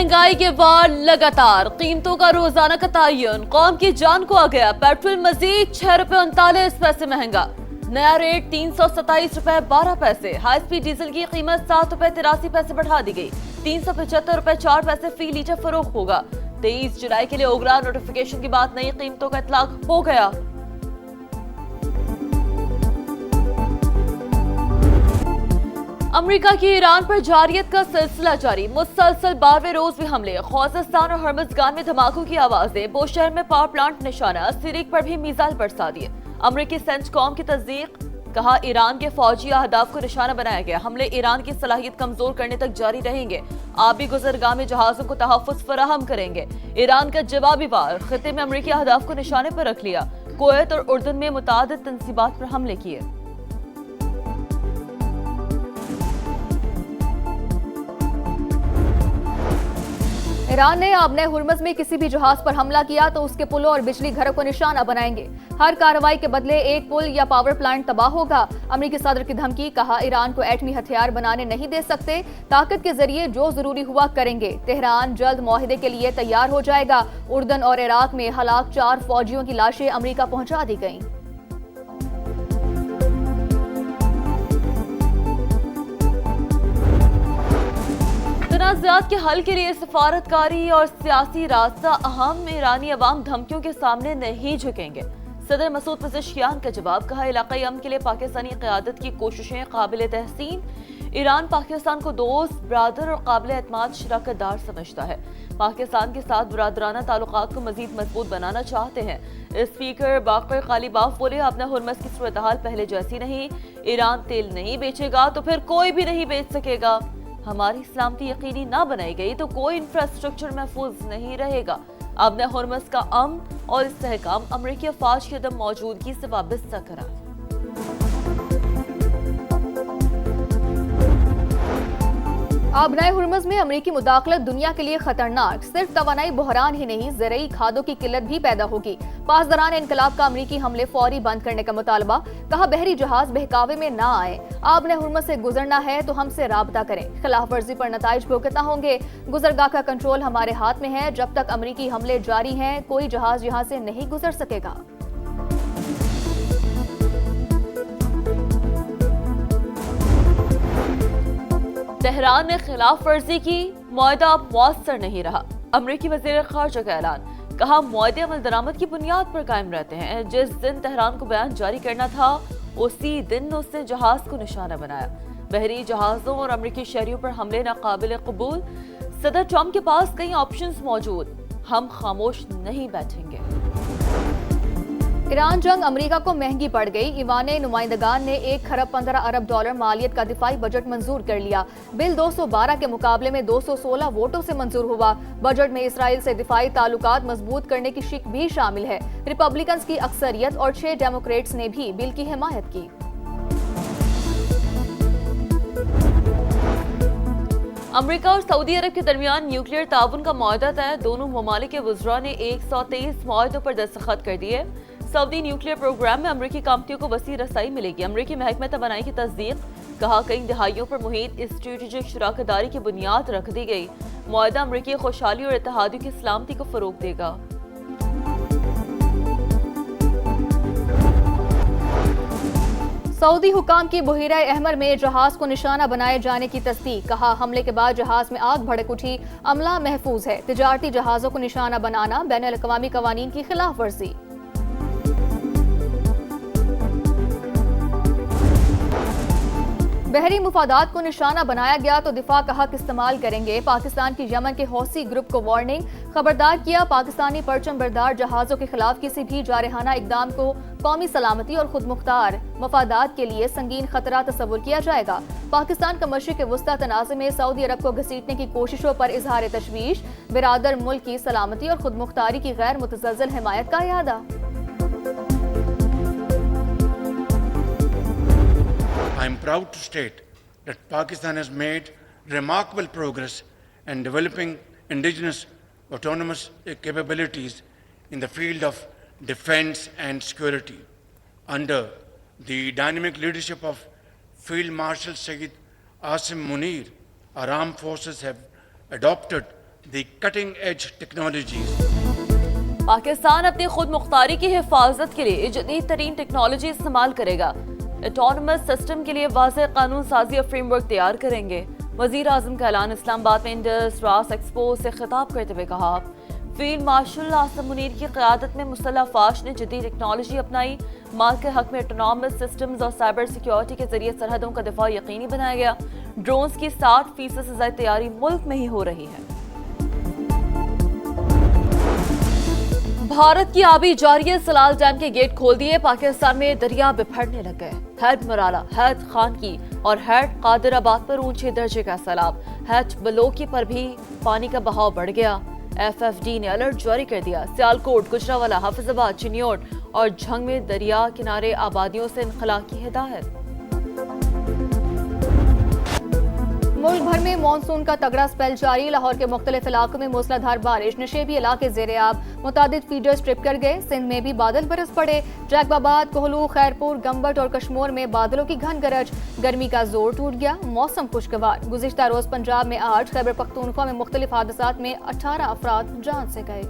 महंगाई के वार लगातार, कीमतों का रोजाना का तयन कौम की जान को आ गया। पेट्रोल मजीद ₹6.39 महंगा, नया रेट ₹327.12। हाई स्पीड डीजल की कीमत ₹7.83 बढ़ा दी गई, ₹375.04 फी लीटर फरोख्त होगा। 23 जुलाई के लिए ओगरा नोटिफिकेशन के बाद नई कीमतों का इतलाक हो गया। अमेरिका की ईरान पर जारियत का सिलसिला जारी, मुसलसल 12वें रोज भी हमले। खोज़िस्तान और हर्मज़गान में धमाकों की आवाजें, बोशहर में पावर प्लांट निशाना, सिरिक पर भी मिसाइल बरसा दिए। अमेरिकी सेंटकॉम की तस्दीक, कहा ईरान के फौजी अहदाफ को निशाना बनाया गया। हमले ईरान की सलाहियत कमजोर करने तक जारी रहेंगे। आबी गुजरगाह में जहाजों को तहफ़्फ़ुज़ फराहम करेंगे। ईरान का जवाबी वार, खिते में अमेरिकी अहदाफ को निशाने पर रख लिया। कुवैत और उर्दन में मुतादिद तंसीबात पर हमले किए। ईरान ने आबने हुर्मज में किसी भी जहाज पर हमला किया तो उसके पुलों और बिजली घरों को निशाना बनाएंगे। हर कार्रवाई के बदले एक पुल या पावर प्लांट तबाह होगा। अमेरिकी सदर की धमकी, कहा ईरान को एटमी हथियार बनाने नहीं दे सकते, ताकत के जरिए जो जरूरी हुआ करेंगे। तेहरान जल्द मुआहिदे के लिए तैयार हो जाएगा। उर्दन और इराक में हलाक 4 फौजियों की लाशें अमेरिका पहुंचा दी गईं। तनाज़ात के हल के लिए सफारतकारी और सियासी रास्ता अहम। ईरानी अवाम धमकियों के सामने नहीं झुकेंगे। सदर मसूद पज़ेश्कियान का जवाब, कहा इलाक़ाई अमन के लिए पाकिस्तानी क़यादत की कोशिशें काबिल तहसीन। ईरान पाकिस्तान को दोस्त, ब्रादर और काबिल एतमाद शराकतदार समझता है। पाकिस्तान के साथ बरादराना ताल्लुकात को मजीद मजबूत बनाना चाहते हैं। स्पीकर बाकर कालीबाफ बोले, अपना हुर्मस की सूरत हाल पहले जैसी नहीं। ईरान तेल नहीं बेचेगा तो फिर कोई भी नहीं बेच सकेगा। हमारी सलामती यकीनी ना बनाई गई तो कोई इंफ्रास्ट्रक्चर महफूज नहीं रहेगा। अब न हुर्मस का अमन और इस्तेहकाम अमरीकी अफवाज की अदम मौजूदगी से वाबस्ता करा। आबनाए हुर्मज में अमेरिकी मुदाखलत दुनिया के लिए खतरनाक। सिर्फ तवानाई बहरान ही नहीं, ज़रूरी खादों की किल्लत भी पैदा होगी। पासदारान इनकलाब का अमेरिकी हमले फौरी बंद करने का मुतालबा, कहा बहरी जहाज बहकावे में ना आए। आबनाए हुर्मज से गुजरना है तो हमसे राबता करें, खिलाफ वर्जी पर नताइज भुगतना होंगे। गुजरगाह का कंट्रोल हमारे हाथ में है। जब तक अमेरिकी हमले जारी हैं, कोई जहाज यहाँ से नहीं गुजर सकेगा। तेहरान ने खिलाफ वर्जी की, मुआहदा अब मौसर नहीं रहा। अमरीकी वज़ीर ख़ारजा का ऐलान, कहा मुआहदे अमल दरामद की बुनियाद पर कायम रहते हैं। जिस दिन तेहरान को बयान जारी करना था उसी दिन उसने जहाज को निशाना बनाया। बहरी जहाजों और अमरीकी शहरियों पर हमले नाकाबिल कबूल। सदर ट्रंप के पास कई ऑप्शंस मौजूद, हम खामोश नहीं बैठेंगे। ईरान जंग अमेरिका को महंगी पड़ गई। ईवान नुमाइंदगान ने $1 खरब 15 अरब मालियत का दिफाई बजट मंजूर कर लिया। बिल 212 के मुकाबले में 216 वोटों से मंजूर हुआ। बजट में इसराइल से दिफाई ताल्लुकात मजबूत करने की शिक भी शामिल है। रिपब्लिकन्स की अक्सरियत और 6 डेमोक्रेट्स ने भी बिल की हिमायत की। अमेरिका और सऊदी अरब के दरमियान न्यूक्लियर ताउन का मुआहदा तय। दोनों ममालिक के वज़रा ने 123 मुआहदों पर दस्तखत कर दिए। सऊदी न्यूक्लियर प्रोग्राम में अमरीकी कंपनियों को वसी रसाई मिलेगी। अमरीकी महकमा तवानाई की तस्दीक, कहा कई दहाइयों पर मुहित स्ट्रेटेजिक शराकतदारी की बुनियाद रख दी गई। मुआहदा अमरीकी खुशहाली और इत्तेहादियों की सलामती को फरोग देगा। सऊदी हुकाम की बहीरा अहमर में जहाज को निशाना बनाए जाने की तस्दीक, कहा हमले के बाद जहाज में आग भड़क उठी, अमला महफूज है। तिजारती जहाजों को निशाना बनाना बैनुल-अक़वामी कवानीन की खिलाफ वर्जी। बहरी मुफादात को निशाना बनाया गया तो दिफा का हक इस्तेमाल करेंगे। पाकिस्तान की यमन के हौसी ग्रुप को वार्निंग, खबरदार किया पाकिस्तानी परचम बरदार जहाजों के खिलाफ किसी भी जारहाना इकदाम को कौमी सलामती और खुद मुख्तार मफादात के लिए संगीन खतरा तस्वुर किया जाएगा। पाकिस्तान का मशरिक वस्ता तनाज़े में सऊदी अरब को घसीटने की कोशिशों पर इजहार तशवीश, बिरादर मुल्क की सलामती और खुद मुख्तारी की गैर मुतज़लज़ल हिमायत का इरादा। I am proud to state that Pakistan has made remarkable progress in developing indigenous autonomous capabilities in the field of defense and security. Under the dynamic leadership of Field Marshal Sayyid Asim Munir, our armed forces have adopted the cutting edge technologies. Pakistan अपनी खुद मुख्तारी की हिफाजत के लिए जदीद तरीन technology इस्तेमाल करेगा। ऑटोनमस सिस्टम के लिए वाज़ेह कानून साजी और फ्रेमवर्क तैयार करेंगे। वज़ीर आज़म का ऐलान इस्लामाबाद में इंडस रास एक्सपो से खिताब करते हुए कहा, फील्ड मार्शल आसम मुनीर की क़यादत में मुसल्लह फ़ौज ने जदीद टेक्नोलॉजी अपनाई। माल के हक में ऑटोनमस सिस्टम्स और साइबर सिक्योरिटी के जरिए सरहदों का दिफा यकीनी बनाया गया। ड्रोन्स की 60% से ज़्यादा तैयारी मुल्क में ही हो रही है। भारत की आबी जारिया सलाल डैम के गेट खोल दिए। पाकिस्तान में दरिया बिफरने लग गए। हैद मराला, हैद खान की और हैद कादिराबाद पर ऊंचे दर्जे का सैलाब। हैद बलोकी पर भी पानी का बहाव बढ़ गया। FFD ने अलर्ट जारी कर दिया। सियालकोट, गुजरावाला, हाफिजाबाद, चिन्योट और झंग में दरिया किनारे आबादियों से इनखला की हिदायत। मुल्क भर में मानसून का तगड़ा स्पेल जारी। लाहौर के मुख्तलिफ इलाकों में मूसलाधार बारिश, नशेबी इलाके ज़ेरे आब, मुतादिद फीडर्स ट्रिप कर गए। सिंध में भी बादल बरस पड़े। जैकबाबाद, कोहलू, खैरपुर, गम्बट और कश्मोर में बादलों की घन गरज। गर्मी का जोर टूट गया। मौसम खुशगवार। गुज़िश्ता रोज पंजाब में 8, खैबर पख्तूनख्वा में मुख्तलिफ हादसात में 18 अफराद जान से गए।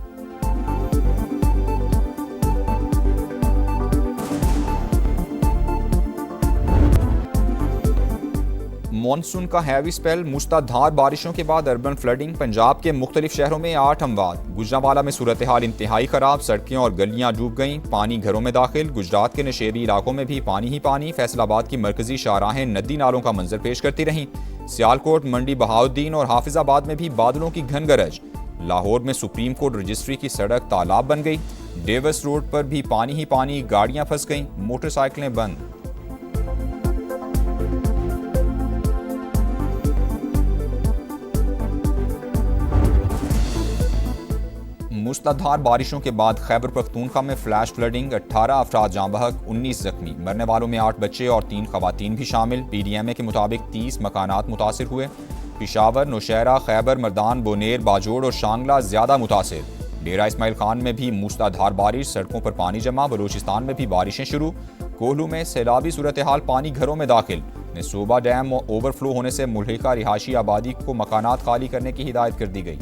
मॉनसून का हैवी स्पेल, मूसलाधार बारिशों के बाद अर्बन फ्लडिंग। पंजाब के मुख्तलिफ शहरों में 8 अमवात। गुजरावाला में सूरत हाल इंतहाई खराब, सड़कें और गलियां डूब गईं, पानी घरों में दाखिल। गुजरात के नशेबी इलाकों में भी पानी ही पानी। फैसलाबाद की मरकजी शाहराहें नदी नालों का मंजर पेश करती रहीं। सियालकोट, मंडी, बहाउद्दीन और हाफिजाबाद में भी बादलों की घन गरज। लाहौर में सुप्रीम कोर्ट रजिस्ट्री की सड़क तालाब बन गई। डेविस रोड पर भी पानी ही पानी, गाड़ियां फंस गईं, मोटरसाइकिलें बंद। मूसलाधार बारिशों के बाद खैबर पख्तूनख्वा में फ्लैश फ्लडिंग। 18 अफराद जाँ बहक, 19 जख्मी। मरने वालों में 8 बच्चे और 3 खवातीन भी शामिल। PDMA के मुताबिक 30 मकानात मुतासिर हुए। पिशावर, नौशहरा, खैबर, मर्दान, बोनेर, बाजोड़ और शांगला ज्यादा मुतासिर। डेरा इस्माइल खान में भी मूसलाधार बारिश, सड़कों पर पानी जमा। बलूचिस्तान में भी बारिशें शुरू। कोहलू में सैलाबी सूरत हाल, पानी घरों में दाखिल। नसूबा डैम ओवरफ्लो होने से मुल्हिका रिहायशी आबादी को मकानात खाली करने की हिदायत कर दी गई।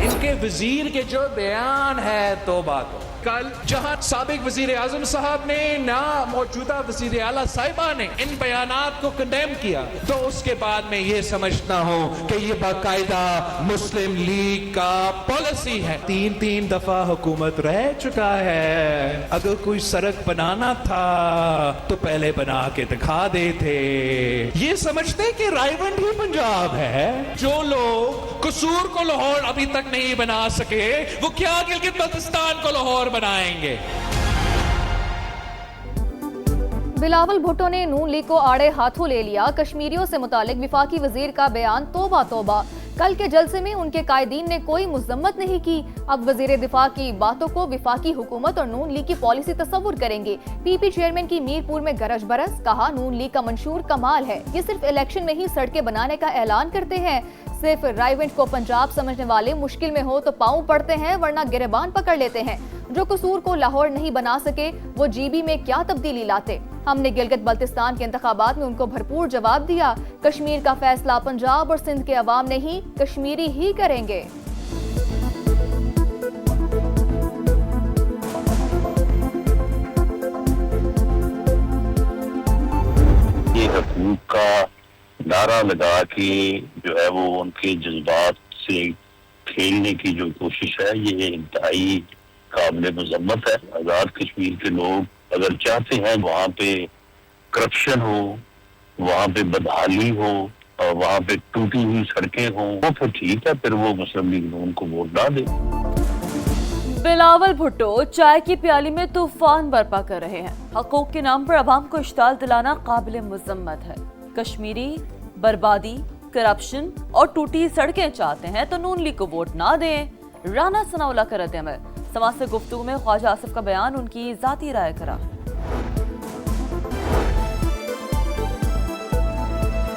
इनके वजीर के जो बयान है तौबा तो कल जहां साबिक वजीर आजम साहब ने ना मौजूदा वजीर आला साहिबा ने इन बयानात को कंडेम किया, तो उसके बाद में ये समझता हूं कि ये बाकायदा मुस्लिम लीग का पॉलिसी है। 3 दफा हुकूमत रह चुका है। अगर कोई सड़क बनाना था तो पहले बना के दिखा देते। ये समझते कि रायवंड ही पंजाब है। जो लोग कसूर को लाहौर अभी तक नहीं बना सके, वो क्या गिलगित बल्तिस्तान को लाहौर बनाएंगे? बिलावल भुट्टो ने नून लीग को आड़े हाथों ले लिया। कश्मीरियों से मुतालिक विफाकी वजीर का बयान तौबा तौबा। कल के जलसे में उनके कायदीन ने कोई मुजम्मत नहीं की। अब वजीर दिफा की बातों को विफाकी हुकूमत और नून लीग की पॉलिसी तस्वुर करेंगे। PP चेयरमैन की मीरपुर में गरज बरस। कहा, नून लीग का मंशूर कमाल है। ये सिर्फ इलेक्शन में ही सड़कें बनाने का ऐलान करते हैं। सिर्फ रायवंड को पंजाब समझने वाले मुश्किल में हो तो पाँव पड़ते हैं, वरना गिरबान पकड़ लेते हैं। जो कसूर को लाहौर नहीं बना सके, वो GB में क्या तब्दीली लाते। हमने गिलगित बल्तिस्तान के इंतखाबात में उनको भरपूर जवाब दिया। कश्मीर का फैसला पंजाब और सिंध के अवाम नहीं, कश्मीरी ही करेंगे। ये हुकूक का नारा लगा के जो है वो उनके जज्बात से खेलने की जो कोशिश है, ये इंतहाई काबिल मजम्मत है। आजाद कश्मीर के लोग अगर चाहते हैं वहाँ पे करप्शन हो, वहाँ पे बदहाली हो और वहाँ पे टूटी हुई सड़कें हों, वो फिर ठीक है, फिर वो मुस्लिम लीग नून को वोट ना दे। बिलावल भुट्टो चाय की प्याली में तूफान बर्पा कर रहे हैं। हकूक के नाम पर अवाम को इश्ताल दिलाना काबिल मुजम्मत है। कश्मीरी बर्बादी, करप्शन और टूटी सड़कें चाहते हैं तो नून लीग को वोट ना दें। राना सनाउल्लाह का रद्द अमल। समाज से गुफ्तगू में ख्वाजा आसिफ का बयान उनकी जाती राय करा।